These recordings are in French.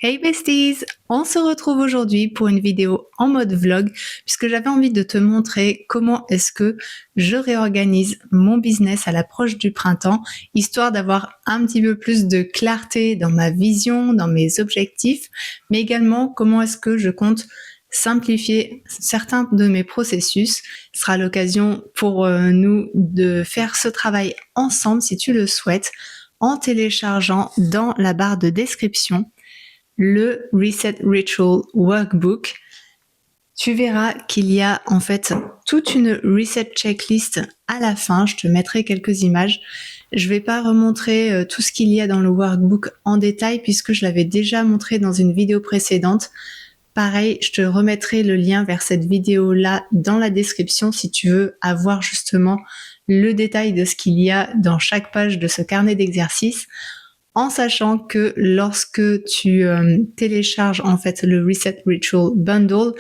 Hey besties! On se retrouve aujourd'hui pour une vidéo en mode vlog puisque j'avais envie de te montrer comment est-ce que je réorganise mon business à l'approche du printemps, histoire d'avoir un petit peu plus de clarté dans ma vision, dans mes objectifs, mais également comment est-ce que je compte simplifier certains de mes processus. Ce sera l'occasion pour nous de faire ce travail ensemble si tu le souhaites en téléchargeant dans la barre de description le Reset Ritual Workbook. Tu verras qu'il y a en fait toute une reset checklist à la fin. Je te mettrai quelques images. Je vais pas remontrer tout ce qu'il y a dans le workbook en détail puisque je l'avais déjà montré dans une vidéo précédente. Pareil, je te remettrai le lien vers cette vidéo-là dans la description si tu veux avoir justement le détail de ce qu'il y a dans chaque page de ce carnet d'exercices. En sachant que lorsque tu télécharges en fait le Reset Ritual Bundle,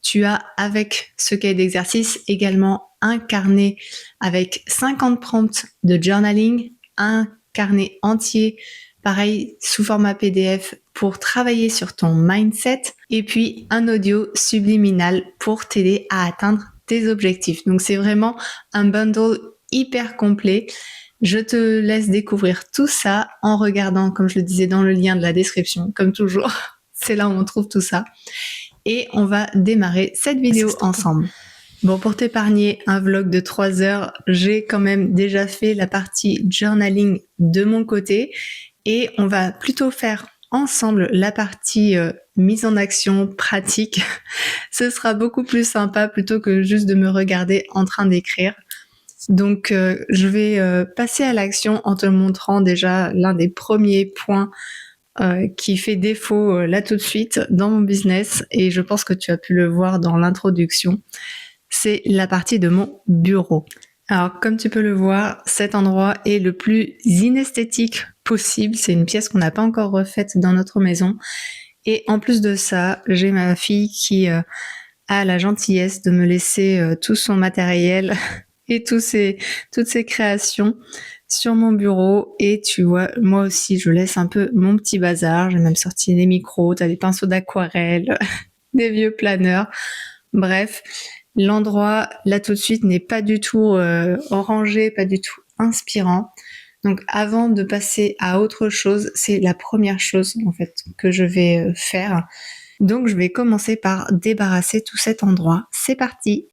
tu as avec ce cahier d'exercice également un carnet avec 50 prompts de journaling, un carnet entier, pareil sous format PDF pour travailler sur ton mindset et puis un audio subliminal pour t'aider à atteindre tes objectifs. Donc c'est vraiment un bundle hyper complet. Je te laisse découvrir tout ça en regardant, comme je le disais dans le lien de la description, comme toujours. C'est là où on trouve tout ça. Et on va démarrer cette vidéo ensemble. Bon, pour t'épargner un vlog de 3 heures, j'ai quand même déjà fait la partie journaling de mon côté. Et on va plutôt faire ensemble la partie mise en action pratique. Ce sera beaucoup plus sympa plutôt que juste de me regarder en train d'écrire. Donc, je vais passer à l'action en te montrant déjà l'un des premiers points qui fait défaut là tout de suite dans mon business et je pense que tu as pu le voir dans l'introduction. C'est la partie de mon bureau. Alors, comme tu peux le voir, cet endroit est le plus inesthétique possible. C'est une pièce qu'on n'a pas encore refaite dans notre maison. Et en plus de ça, j'ai ma fille qui a la gentillesse de me laisser tout son matériel et toutes ces créations sur mon bureau. Et tu vois, moi aussi, je laisse un peu mon petit bazar. J'ai même sorti des micros, t'as des pinceaux d'aquarelle, des vieux planeurs. Bref, l'endroit, là tout de suite, n'est pas du tout orangé, pas du tout inspirant. Donc avant de passer à autre chose, c'est la première chose en fait que je vais faire. Donc je vais commencer par débarrasser tout cet endroit. C'est parti!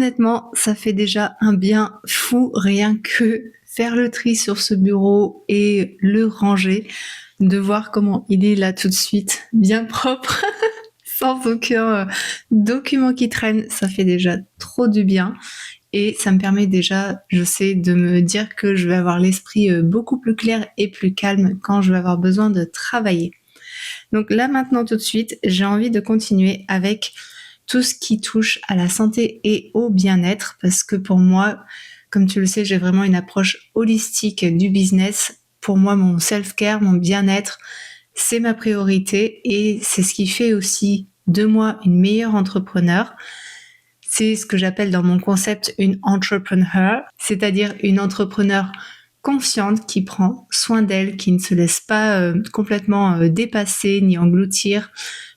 honnêtement, ça fait déjà un bien fou rien que faire le tri sur ce bureau et le ranger, de voir comment il est là tout de suite, bien propre, sans aucun document qui traîne, ça fait déjà trop du bien. Et ça me permet déjà, je sais, de me dire que je vais avoir l'esprit beaucoup plus clair et plus calme quand je vais avoir besoin de travailler. Donc là maintenant tout de suite, j'ai envie de continuer avec tout ce qui touche à la santé et au bien-être, parce que pour moi, comme tu le sais, j'ai vraiment une approche holistique du business. Pour moi, mon self-care, mon bien-être, c'est ma priorité et c'est ce qui fait aussi de moi une meilleure entrepreneur. C'est ce que j'appelle dans mon concept une entrepreneur, c'est-à-dire une entrepreneur consciente qui prend soin d'elle, qui ne se laisse pas complètement dépasser ni engloutir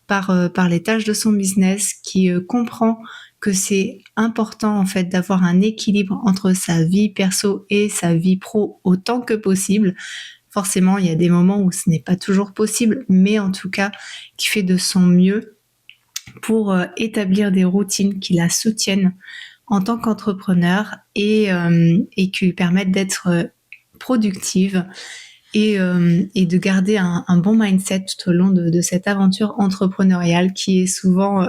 par les tâches de son business, qui comprend que c'est important en fait d'avoir un équilibre entre sa vie perso et sa vie pro autant que possible. Forcément, il y a des moments où ce n'est pas toujours possible, mais en tout cas, qui fait de son mieux pour établir des routines qui la soutiennent en tant qu'entrepreneur et qui lui permettent d'être productive et de garder un bon mindset tout au long de cette aventure entrepreneuriale qui est souvent,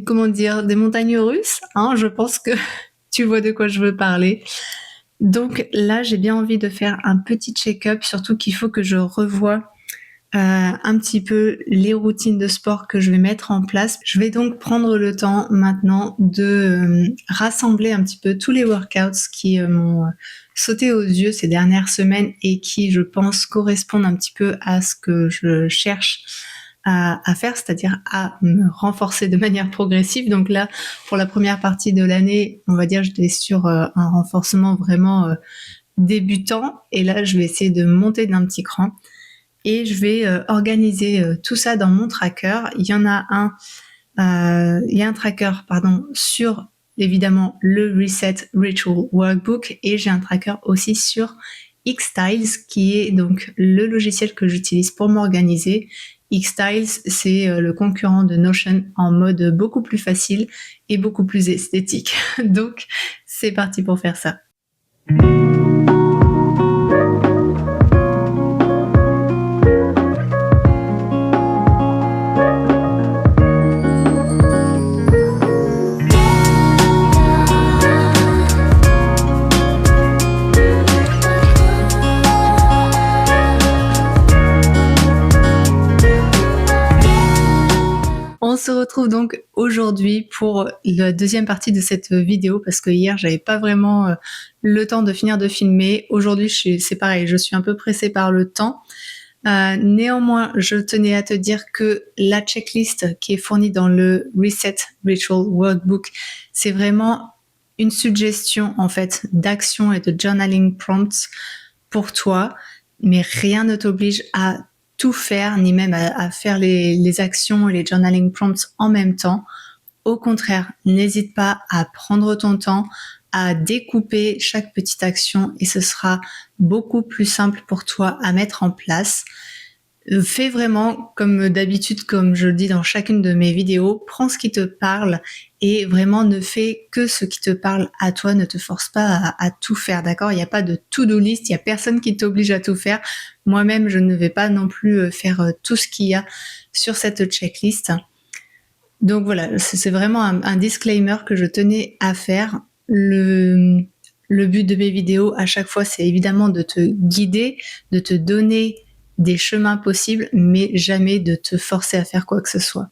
comment dire, des montagnes russes, hein, je pense que tu vois de quoi je veux parler. Donc là, j'ai bien envie de faire un petit check-up, surtout qu'il faut que je revoie un petit peu les routines de sport que je vais mettre en place. Je vais donc prendre le temps maintenant de rassembler un petit peu tous les workouts qui m'ont sauté aux yeux ces dernières semaines et qui, je pense, correspondent un petit peu à ce que je cherche à faire, c'est-à-dire à me renforcer de manière progressive. Donc là, pour la première partie de l'année, on va dire, j'étais sur un renforcement vraiment débutant et là, je vais essayer de monter d'un petit cran. Et je vais organiser tout ça dans mon tracker. Il y a un tracker, sur évidemment le Reset Ritual Workbook et j'ai un tracker aussi sur Xstyles qui est donc le logiciel que j'utilise pour m'organiser. Xstyles, c'est le concurrent de Notion en mode beaucoup plus facile et beaucoup plus esthétique. Donc, c'est parti pour faire ça. On se retrouve donc aujourd'hui pour la deuxième partie de cette vidéo parce que hier j'avais pas vraiment le temps de finir de filmer. Aujourd'hui c'est pareil, je suis un peu pressée par le temps. Néanmoins, je tenais à te dire que la checklist qui est fournie dans le Reset Ritual Workbook, c'est vraiment une suggestion en fait d'action et de journaling prompts pour toi, mais rien ne t'oblige à tout faire, ni même à faire les actions et les journaling prompts en même temps. Au contraire, n'hésite pas à prendre ton temps, à découper chaque petite action et ce sera beaucoup plus simple pour toi à mettre en place. Fais vraiment comme d'habitude, comme je le dis dans chacune de mes vidéos, prends ce qui te parle et vraiment ne fais que ce qui te parle à toi, ne te force pas à tout faire, d'accord ? Il n'y a pas de to-do list, il n'y a personne qui t'oblige à tout faire. Moi-même, je ne vais pas non plus faire tout ce qu'il y a sur cette checklist. Donc voilà, c'est vraiment un disclaimer que je tenais à faire. Le but de mes vidéos à chaque fois, c'est évidemment de te guider, de te donner des chemins possibles, mais jamais de te forcer à faire quoi que ce soit.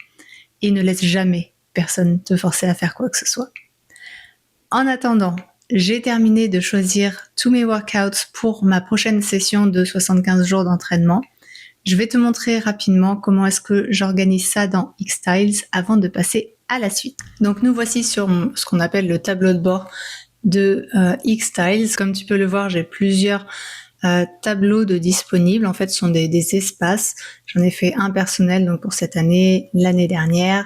Et ne laisse jamais personne te forcer à faire quoi que ce soit. En attendant, j'ai terminé de choisir tous mes workouts pour ma prochaine session de 75 jours d'entraînement. Je vais te montrer rapidement comment est-ce que j'organise ça dans Xstyles avant de passer à la suite. Donc nous voici sur ce qu'on appelle le tableau de bord de Xstyles. Comme tu peux le voir, j'ai plusieurs tableaux de disponibles. En fait, ce sont des espaces. J'en ai fait un personnel donc pour cette année, l'année dernière,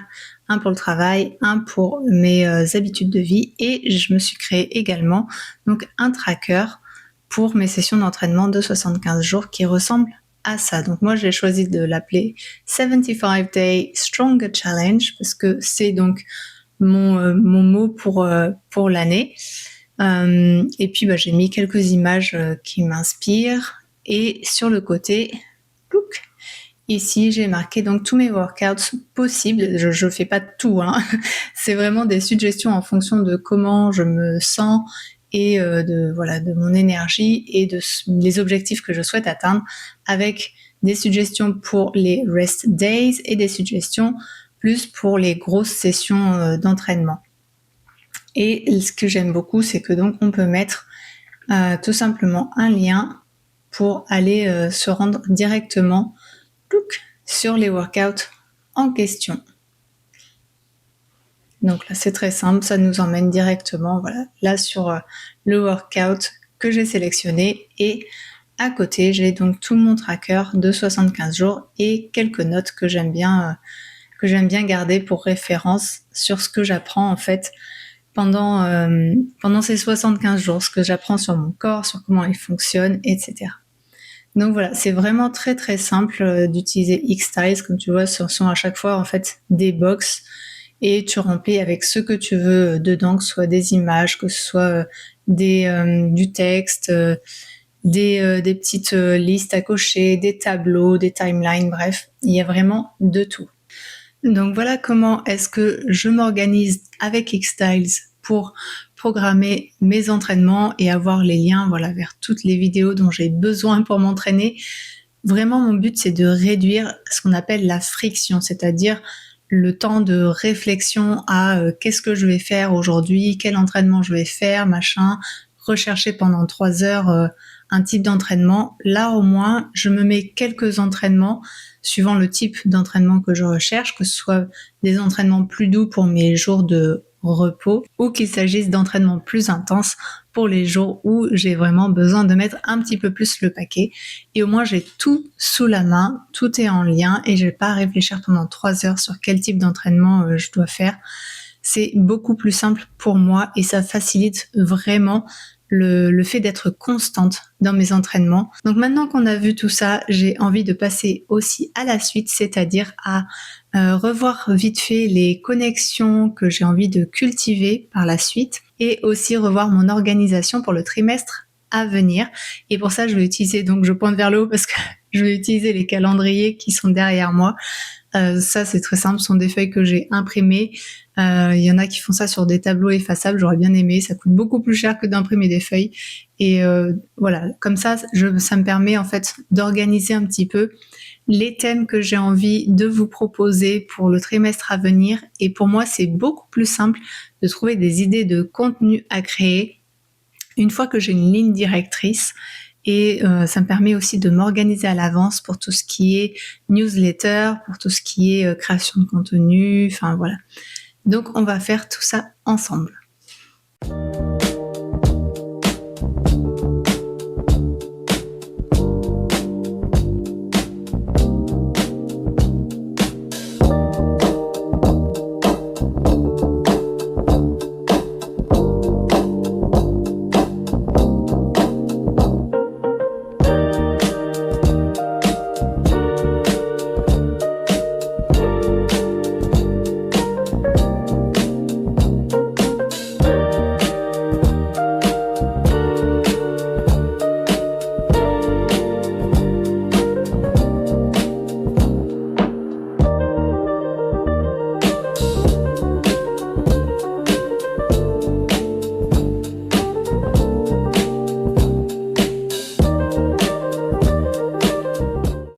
un pour le travail, un pour mes habitudes de vie et je me suis créé également donc un tracker pour mes sessions d'entraînement de 75 jours qui ressemble à ça. Donc moi, j'ai choisi de l'appeler 75 Day Stronger Challenge parce que c'est donc mon mot pour l'année. Et puis j'ai mis quelques images qui m'inspirent. Et sur le côté, ici j'ai marqué donc tous mes workouts possibles. Je fais pas tout, hein. C'est vraiment des suggestions en fonction de comment je me sens et de mon énergie et les objectifs que je souhaite atteindre, avec des suggestions pour les rest days et des suggestions plus pour les grosses sessions d'entraînement. Et ce que j'aime beaucoup, c'est que donc on peut mettre tout simplement un lien pour aller se rendre directement sur les workouts en question. Donc là, c'est très simple, ça nous emmène directement là sur le workout que j'ai sélectionné, et à côté, j'ai donc tout mon tracker de 75 jours et quelques notes que j'aime bien garder pour référence sur ce que j'apprends en fait pendant ces 75 jours, ce que j'apprends sur mon corps, sur comment il fonctionne, etc. Donc voilà, c'est vraiment très très simple d'utiliser X-Styles. Comme tu vois, ce sont à chaque fois en fait des box, et tu remplis avec ce que tu veux dedans, que ce soit des images, que ce soit du texte, des petites listes à cocher, des tableaux, des timelines, bref, il y a vraiment de tout. Donc voilà comment est-ce que je m'organise avec X-Styles pour programmer mes entraînements et avoir les liens vers toutes les vidéos dont j'ai besoin pour m'entraîner. Vraiment, mon but, c'est de réduire ce qu'on appelle la friction, c'est-à-dire le temps de réflexion à qu'est-ce que je vais faire aujourd'hui, quel entraînement je vais faire, rechercher pendant 3 heures un type d'entraînement. Là, au moins, je me mets quelques entraînements suivant le type d'entraînement que je recherche, que ce soit des entraînements plus doux pour mes jours de repos, ou qu'il s'agisse d'entraînements plus intenses pour les jours où j'ai vraiment besoin de mettre un petit peu plus le paquet. Et au moins, j'ai tout sous la main, tout est en lien, et je vais pas réfléchir pendant 3 heures sur quel type d'entraînement je dois faire. C'est beaucoup plus simple pour moi, et ça facilite vraiment le fait d'être constante dans mes entraînements. Donc maintenant qu'on a vu tout ça, j'ai envie de passer aussi à la suite, c'est-à-dire à revoir vite fait les connexions que j'ai envie de cultiver par la suite, et aussi revoir mon organisation pour le trimestre à venir. Et pour ça, je vais utiliser, donc je pointe vers le haut parce que je vais utiliser les calendriers qui sont derrière moi. Ça, c'est très simple, ce sont des feuilles que j'ai imprimées. Il y en a qui font ça sur des tableaux effaçables, j'aurais bien aimé, ça coûte beaucoup plus cher que d'imprimer des feuilles. Et voilà, comme ça me permet en fait d'organiser un petit peu les thèmes que j'ai envie de vous proposer pour le trimestre à venir. Et pour moi, c'est beaucoup plus simple de trouver des idées de contenu à créer une fois que j'ai une ligne directrice. Et ça me permet aussi de m'organiser à l'avance pour tout ce qui est newsletter, pour tout ce qui est création de contenu, enfin voilà. Donc on va faire tout ça ensemble.